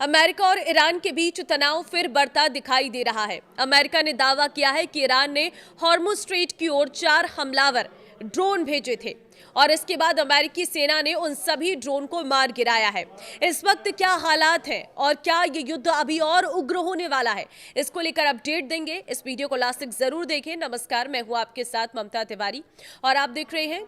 America और Iran के बीच तनाव फिर बढ़ता दिखाई दे रहा है। अमेरिका ने दावा किया है कि ईरान ने हॉर्मुज स्ट्रेट की ओर 4 हमलावर ड्रोन भेजे थे और इसके बाद अमेरिकी सेना ने उन सभी ड्रोन को मार गिराया है। इस वक्त क्या हालात हैं और क्या ये युद्ध अभी और उग्र होने वाला है, इसको लेकर अपडेट देंगे। इस वीडियो को लास्ट तक जरूर देखें। नमस्कार, मैं हूं आपके साथ ममता तिवारी और आप देख रहे हैं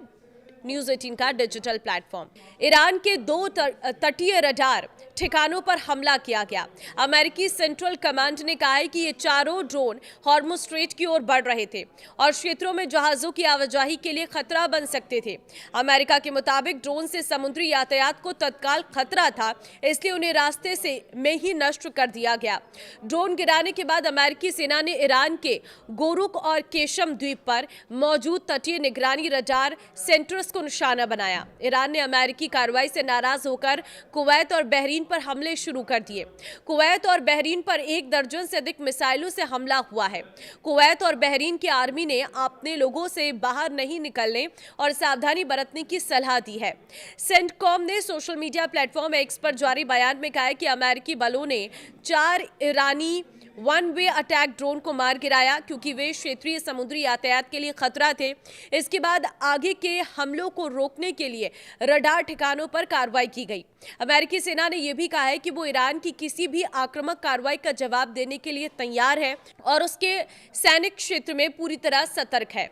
न्यूज़ 18 का डिजिटल प्लेटफॉर्म। ईरान के 2 तटीय रडार ठिकानों पर हमला किया गया। अमेरिकी सेंट्रल कमांड ने कहा है कि ये चारों ड्रोन हॉर्मुज स्ट्रेट की ओर बढ़ रहे थे और क्षेत्रों में जहाजों की आवाजाही के लिए खतरा बन सकते थे। अमेरिका के मुताबिक ड्रोन से समुद्री यातायात को तत्काल खतरा था, इसलिए उन्हें रास्ते से में ही नष्ट कर दिया गया। ड्रोन गिराने के बाद अमेरिकी सेना ने ईरान के गोरुक और केशम द्वीप पर मौजूद तटीय निगरानी रडार सेंटर्स को निशाना बनाया। ईरान ने अमेरिकी कार्रवाई से नाराज होकर कुवैत और बहरीन पर हमले शुरू कर दिए। कुवैत और बहरीन पर 1 दर्जन से अधिक मिसाइलों से हमला हुआ है। कुवैत और बहरीन की आर्मी ने अपने लोगों से बाहर नहीं निकलने और सावधानी बरतने की सलाह दी है। सेंटकॉम ने सोशल मीडिया प्लेटफॉर्म एक्स पर जारी बयान में कहा है कि अमेरिकी बलों ने 4 ईरानी वन वे अटैक ड्रोन को मार गिराया क्योंकि वे क्षेत्रीय समुद्री यातायात के लिए खतरा थे। इसके बाद आगे के हमलों को रोकने के लिए रडार ठिकानों पर कार्रवाई की गई। अमेरिकी सेना ने यह भी कहा है कि वो ईरान की किसी भी आक्रामक कार्रवाई का जवाब देने के लिए तैयार है और उसके सैनिक क्षेत्र में पूरी तरह सतर्क है।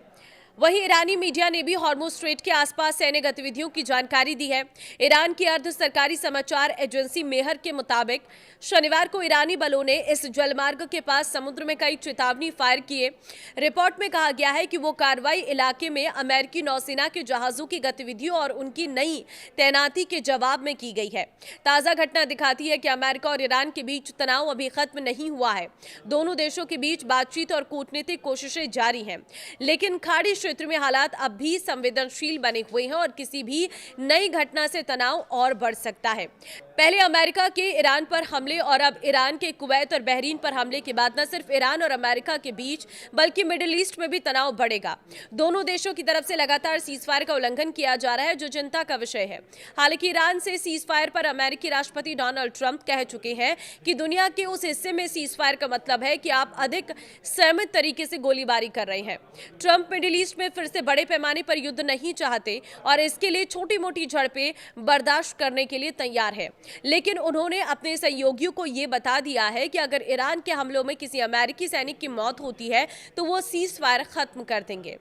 वहीं ईरानी मीडिया ने भी हॉर्मुज स्ट्रेट के आसपास सैन्य गतिविधियों की जानकारी दी है। ईरान की अर्ध सरकारी समाचार एजेंसी मेहर के मुताबिक शनिवार को ईरानी बलों ने इस जलमार्ग के पास समुद्र में कई चेतावनी फायर किए। रिपोर्ट में कहा गया है कि वो कार्रवाई इलाके में अमेरिकी नौसेना के जहाजों की गतिविधियों और उनकी नई तैनाती के जवाब में की गई है। ताजा घटना दिखाती है कि अमेरिका और ईरान के बीच तनाव अभी खत्म नहीं हुआ है। दोनों देशों के बीच बातचीत और कूटनीतिक कोशिशें जारी हैं, लेकिन खाड़ी क्षेत्र में हालात अब भी संवेदनशील बने हुए हैं और किसी भी नई घटना से तनाव और बढ़ सकता है। पहले अमेरिका के ईरान पर हमले और अब ईरान के कुवैत और बहरीन पर हमले के बाद न सिर्फ ईरान और अमेरिका के बीच बल्कि मिडिल ईस्ट में भी तनाव बढ़ेगा। दोनों देशों की तरफ से लगातार सीजफायर का उल्लंघन किया जा रहा है, जो चिंता का विषय है। हालांकि ईरान से सीजफायर पर अमेरिकी राष्ट्रपति डोनाल्ड ट्रंप कह चुके हैं कि दुनिया के उस हिस्से में सीजफायर का मतलब है कि आप अधिक संयमित तरीके से गोलीबारी कर रहे हैं। ट्रंप मिडिल ईस्ट में फिर से बड़े पैमाने पर युद्ध नहीं चाहते और इसके लिए छोटी मोटी झड़पें बर्दाश्त करने के लिए तैयार है, लेकिन उन्होंने अपने सहयोगियों को यह बता दिया है कि अगर ईरान के हमलों में किसी अमेरिकी सैनिक की मौत होती है तो वो सीज फायर खत्म कर देंगे।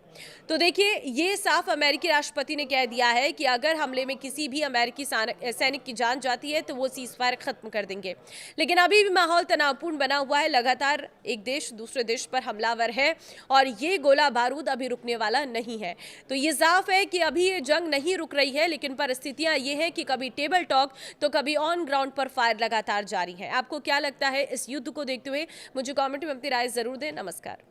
तो देखिए, ये साफ अमेरिकी राष्ट्रपति ने कह दिया है कि अगर हमले में किसी भी अमेरिकी सैनिक की जान जाती है तो वो सीज फायर खत्म कर देंगे। लेकिन अभी भी माहौल तनावपूर्ण बना हुआ है। लगातार एक देश दूसरे देश पर हमलावर है और ये गोला बारूद अभी रुकने वाला नहीं है। तो ये साफ है कि अभी ये जंग नहीं रुक रही है, लेकिन परिस्थितियां ये है कि कभी टेबल टॉक तो कभी ऑन ग्राउंड पर फायर लगातार जारी है। आपको क्या लगता है इस युद्ध को देखते हुए? मुझे कमेंट में अपनी राय जरूर दें। नमस्कार।